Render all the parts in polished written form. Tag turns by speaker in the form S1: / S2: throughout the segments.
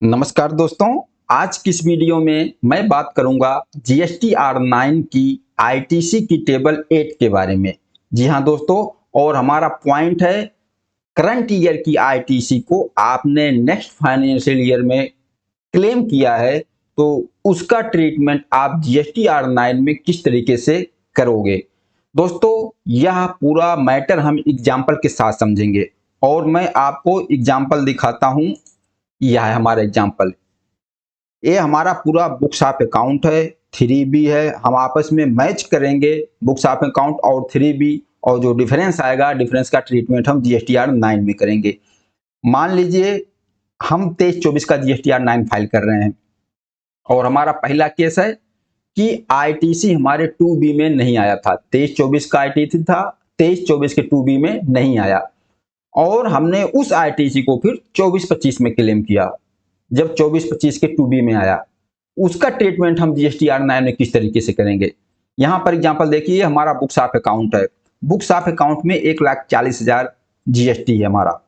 S1: नमस्कार दोस्तों। आज की इस वीडियो में मैं बात करूंगा जीएसटी R9 की आईटीसी की टेबल 8 के बारे में। जी हां दोस्तों, और हमारा पॉइंट है करंट ईयर की आईटीसी को आपने नेक्स्ट फाइनेंशियल ईयर में क्लेम किया है तो उसका ट्रीटमेंट आप जीएसटी R9 में किस तरीके से करोगे। दोस्तों, यह पूरा मैटर हम एग्जाम्पल के साथ समझेंगे और मैं आपको एग्जाम्पल दिखाता हूं। यह है हमारा एग्जाम्पल। ये हमारा पूरा बुक्स ऑफ अकाउंट है, 3B है। हम आपस में मैच करेंगे बुक्स ऑफ अकाउंट और 3B, और जो डिफरेंस आएगा डिफरेंस का ट्रीटमेंट हम GSTR9 में करेंगे। मान लीजिए हम 23-24 का GSTR9 फाइल कर रहे हैं और हमारा पहला केस है कि आईटीसी हमारे 2B में नहीं आया था। 23-24 का आईटीसी था, 23-24 के 2B में नहीं आया और हमने उस आईटीसी को फिर 24-25 में क्लेम किया। जब 24-25 के 2B में आया, उसका ट्रीटमेंट हम GSTR9 में किस तरीके से करेंगे। यहां पर एग्जांपल देखिए, हमारा बुक्स ऑफ अकाउंट है। बुक्स ऑफ अकाउंट में 1,40,000 जीएसटी है हमारा,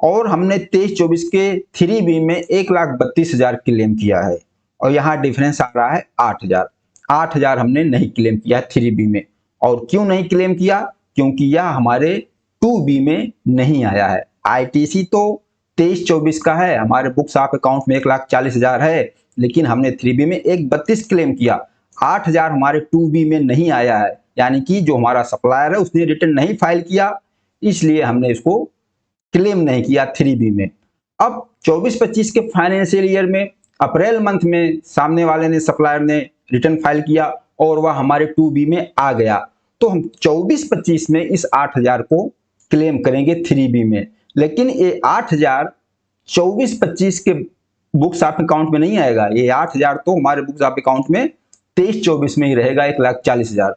S1: और हमने 23-24 के 3B में 1,32,000 क्लेम किया है और यहाँ डिफरेंस आ रहा है 8,000। 8,000 हमने नहीं क्लेम किया 3B में। और क्यों नहीं क्लेम किया? क्योंकि यह हमारे 2B में नहीं आया है। आईटीसी तो 23-24 का है, हमारे बुक्स ऑफ अकाउंट में 1,40,000 है, लेकिन हमने 3B में 1,32 क्लेम किया। 8,000 हमारे 2B में नहीं आया है, यानी कि जो हमारा सप्लायर है उसने रिटर्न नहीं फाइल किया, इसलिए हमने इसको क्लेम नहीं किया 3B में। अब 24-25 के फाइनेंशियल ईयर में अप्रैल मंथ में सामने वाले ने, सप्लायर ने रिटर्न फाइल किया और वह हमारे 2B में आ गया, तो हम 24-25 में इस 8,000 को क्लेम करेंगे 3B में। लेकिन ये 8,000 24-25 के बुक्स ऑफ अकाउंट में नहीं आएगा। ये 8,000 तो हमारे बुक्स ऑफ अकाउंट में 23-24 में ही रहेगा, 1,40,000।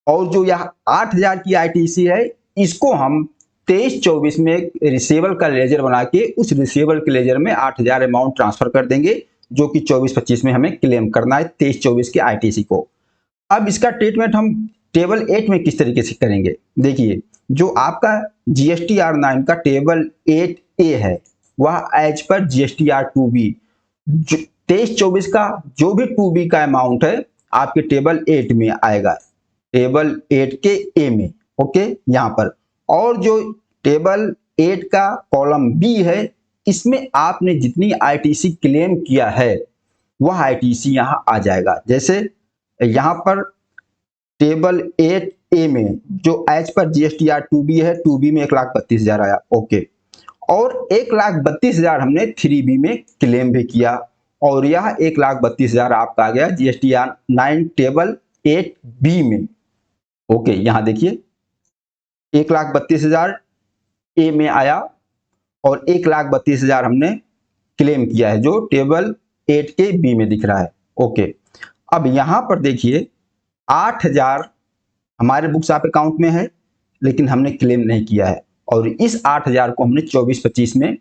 S1: और जो यह 8,000 की आईटीसी है, इसको हम 23-24 में रिसीवेबल का लेजर बना के उस रिसीवेबल के लेजर में 8,000 अमाउंट ट्रांसफर कर देंगे, जो कि 24-25 में हमें क्लेम करना है 23-24 के आईटीसी को। अब इसका ट्रीटमेंट हम टेबल 8 में किस तरीके से करेंगे। देखिए, जो आपका GSTR9 का टेबल 8A है, वह एज पर GSTR2B 23-24 का जो भी 2B का अमाउंट है आपके टेबल 8 में आएगा, टेबल 8 के A में। ओके, यहां पर। और जो टेबल 8 का कॉलम B है, इसमें आपने जितनी आईटीसी क्लेम किया है वह आईटीसी यहां आ जाएगा। जैसे यहां पर टेबल 8A में जो एज पर GSTR2B है, 2B में 1,32,000 आया। ओके, और 1,32,000 हमने 3B में क्लेम भी किया और यह 1,32,000 आपका आ गया GSTR9 टेबल 8B में। ओके, यहां देखिए 1,32,000 A में आया और 1,32,000 हमने क्लेम किया है, जो टेबल 8 के B में दिख रहा है। ओके, अब यहां पर देखिए 8,000 हमारे बुक्स ऑफ अकाउंट में है, लेकिन हमने क्लेम नहीं किया है, और इस 8,000 को हमने 24-25 में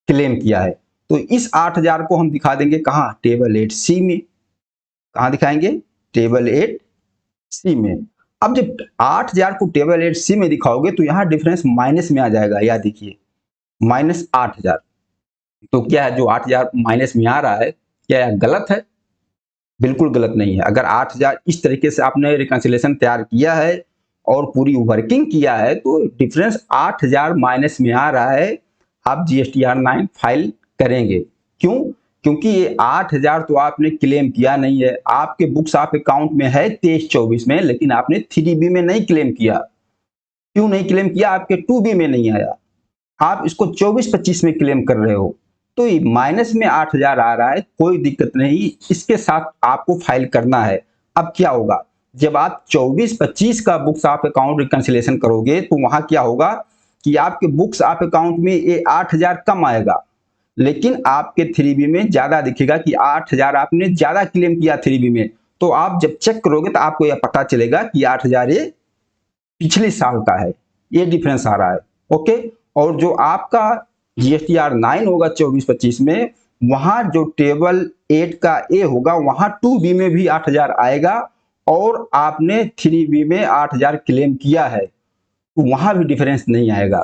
S1: क्लेम किया है। तो इस 8,000 को हम दिखा देंगे कहां? टेबल 8C में। कहां दिखाएंगे? टेबल 8C में। अब जब 8,000 को टेबल 8C में दिखाओगे तो यहां डिफरेंस माइनस में आ जाएगा। या देखिए -8,000। तो क्या है, जो 8,000 माइनस में आ रहा है, क्या यह गलत है? बिल्कुल गलत नहीं है। अगर 8,000 इस तरीके से आपने रिकंसिलेशन तैयार किया है और पूरी वर्किंग किया है, तो डिफरेंस 8,000 माइनस में आ रहा है, आप GSTR9 फाइल करेंगे। क्यों? क्योंकि ये 8,000 तो आपने क्लेम किया नहीं है। आपके बुक्स ऑफ अकाउंट में है 23-24 में, लेकिन आपने 3B में नहीं क्लेम किया। क्यों नहीं क्लेम किया? आपके 2B में नहीं आया, आप इसको 24-25 में क्लेम कर रहे हो, तो माइनस में 8,000 आ रहा है, कोई दिक्कत नहीं, इसके साथ आपको फाइल करना है। अब क्या होगा, जब आप 24-25 का बुक्स ऑफ अकाउंट रिकंसिलेशन करोगे तो वहां क्या होगा कि आपके बुक्स ऑफ अकाउंट में ये 8,000 कम आएगा, लेकिन आपके 3B में ज्यादा दिखेगा कि 8,000 आपने ज्यादा क्लेम किया 3B में। तो आप जब चेक करोगे तो आपको यह पता चलेगा कि 8,000 ये पिछले साल का है, ये डिफरेंस आ रहा है। ओके, और जो आपका GSTR9 होगा 24-25 में, वहां जो टेबल 8 का A होगा, वहां 2B में भी 8,000 आएगा और आपने 3B में 8,000 क्लेम किया है, तो वहां भी डिफरेंस नहीं आएगा।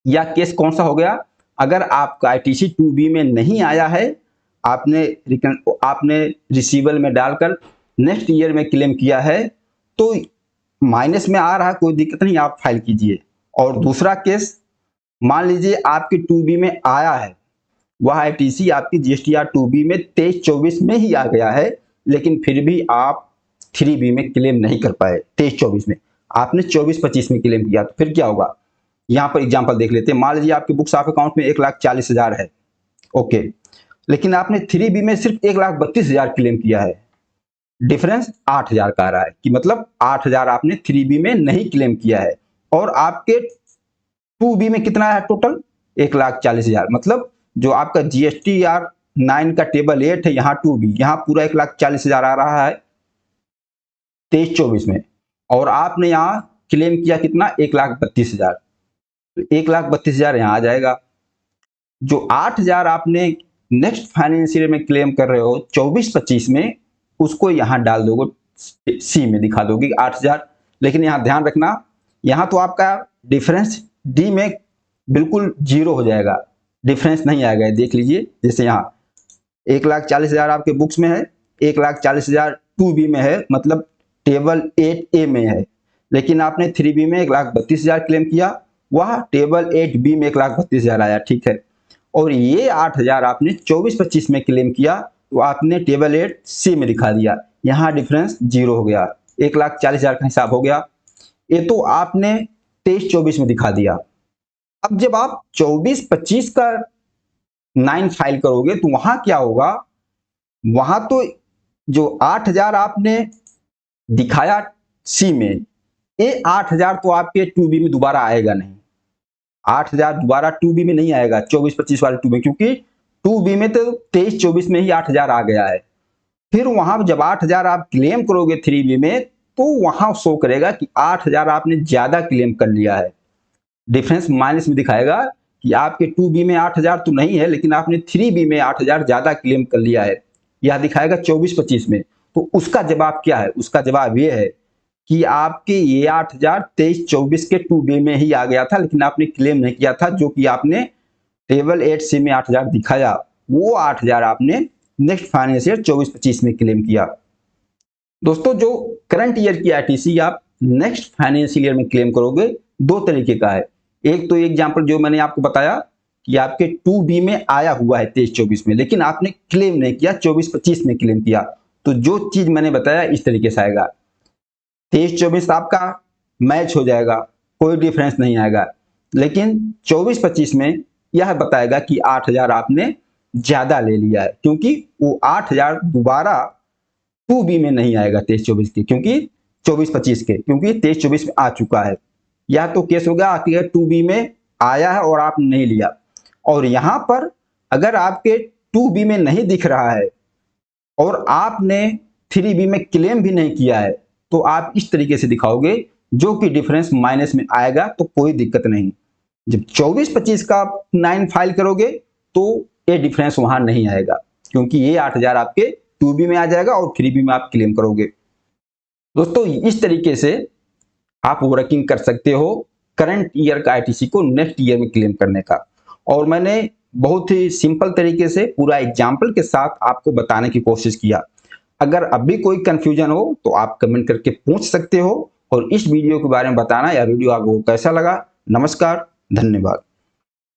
S1: या केस कौन सा हो गया? अगर आपका आईटीसी 2B में नहीं आया है, आपने रिसीवल में डालकर नेक्स्ट ईयर में क्लेम किया है, तो माइनस में आ रहा है, कोई दिक्कत नहीं, आप फाइल कीजिए। और दूसरा केस, मान लीजिए आपकी 2B में आया है, वह आईटीसी आपकी जीएसटीआर 2B में 23-24 में ही आ गया है, लेकिन फिर भी आप 3B में क्लेम नहीं कर पाए। 23-24 में आपने 24-25 में क्लेम किया, तो फिर क्या होगा? यहाँ पर एग्जांपल देख लेते हैं। मान लीजिए आपके बुक्स ऑफ अकाउंट में 1,40,000 है, ओके, लेकिन आपने 3B में सिर्फ 1,32,000 क्लेम किया है। डिफरेंस 8,000 का आ रहा है, कि मतलब 8,000 आपने 3B में नहीं क्लेम किया है, और आपके 2B में कितना है टोटल? 1,40,000। मतलब जो आपका जीएसटीआर 9 का टेबल 8 है, यहाँ 2B, यहाँ पूरा 1,40,000 आ रहा है 23-24 में, और आपने यहाँ क्लेम किया कितना? 1,32,000। तो 1,32,000 यहाँ आ जाएगा। जो 8,000 आपने नेक्स्ट फाइनेंशियल में क्लेम कर रहे हो 24-25 में, उसको यहाँ डाल दोगे, सी में दिखा दोगे 8,000। लेकिन यहाँ ध्यान रखना, यहाँ तो आपका डिफरेंस डी में बिल्कुल जीरो हो जाएगा, डिफरेंस नहीं आएगा। देख लीजिए, जैसे यहाँ 1,40,000 आपके बुक्स में है, 1,40,000 2B में है, मतलब टेबल 8A में है, लेकिन आपने 3B में 1,32,000 क्लेम किया, वह टेबल 8B में 1,32,000 आया, ठीक है। और ये 8,000 आपने 24-25 में क्लेम किया, तो आपने टेबल 8C में दिखा दिया, यहाँ डिफरेंस जीरो हो गया, 1,40,000 का हिसाब हो गया। ये तो आपने 23-24 में दिखा दिया। अब जब आप 24-25 का 9 फाइल करोगे, तो वहां क्या होगा? वहां तो जो 8,000 आपने दिखाया सी में, ये 8,000 तो आपके 2B में दोबारा आएगा नहीं। 8,000 दोबारा 2B में नहीं आएगा, 24-25 वाले 2B में, क्योंकि 2B में तो 23-24 में ही 8,000 आ गया है। फिर वहां जब 8,000 आप क्लेम करोगे 3B में, तो वहां शो करेगा कि 8,000 आपने ज्यादा क्लेम कर लिया है। डिफरेंस माइनस में दिखाएगा कि आपके 2B में 8,000 तो नहीं है, लेकिन आपने 3B में 8,000 ज्यादा क्लेम कर लिया है, यह दिखाएगा 24-25 में। तो उसका जवाब क्या है? उसका जवाब ये है कि आपके ये 8,000 23-24 के 2B में ही आ गया था, लेकिन आपने क्लेम नहीं किया था, जो कि आपने टेबल 8C में 8,000 दिखाया, वो 8,000 आपने नेक्स्ट फाइनेंशियल 24-25 में क्लेम किया। दोस्तों, जो करंट ईयर की आईटीसी आप नेक्स्ट फाइनेंशियल ईयर में क्लेम करोगे, दो तरीके का है। एक तो एग्जांपल जो मैंने आपको बताया कि आपके 2B में आया हुआ है 23-24 में, लेकिन आपने क्लेम नहीं किया, 24-25 में क्लेम किया, तो जो चीज मैंने बताया इस तरीके से आएगा। 23-24 आपका मैच हो जाएगा, कोई डिफरेंस नहीं आएगा, लेकिन 24-25 में यह बताएगा कि 8,000 आपने ज्यादा ले लिया है, क्योंकि वो 8,000 दोबारा 2B में नहीं आएगा 23-24 के, क्योंकि 24-25 के, क्योंकि 23-24 में आ चुका है। यह तो केस होगा कि 2B में आया है और आपने नहीं लिया। और यहां पर अगर आपके 2B में नहीं दिख रहा है और आपने 3B में क्लेम भी नहीं किया है, तो आप इस तरीके से दिखाओगे, जो कि डिफरेंस माइनस में आएगा, तो कोई दिक्कत नहीं। जब 24-25 का 9 फाइल करोगे, तो ये डिफरेंस वहां नहीं आएगा, क्योंकि ये 8,000 आपके 2B में आ जाएगा और 3B में आप क्लेम करोगे। दोस्तों, इस तरीके से आप वर्किंग कर सकते हो करंट ईयर का आईटीसी को नेक्स्ट ईयर में क्लेम करने का। और मैंने बहुत ही सिंपल तरीके से पूरा एग्जाम्पल के साथ आपको बताने की कोशिश किया। अगर अभी कोई कंफ्यूजन हो तो आप कमेंट करके पूछ सकते हो, और इस वीडियो के बारे में बताना, या वीडियो आपको कैसा लगा। नमस्कार, धन्यवाद।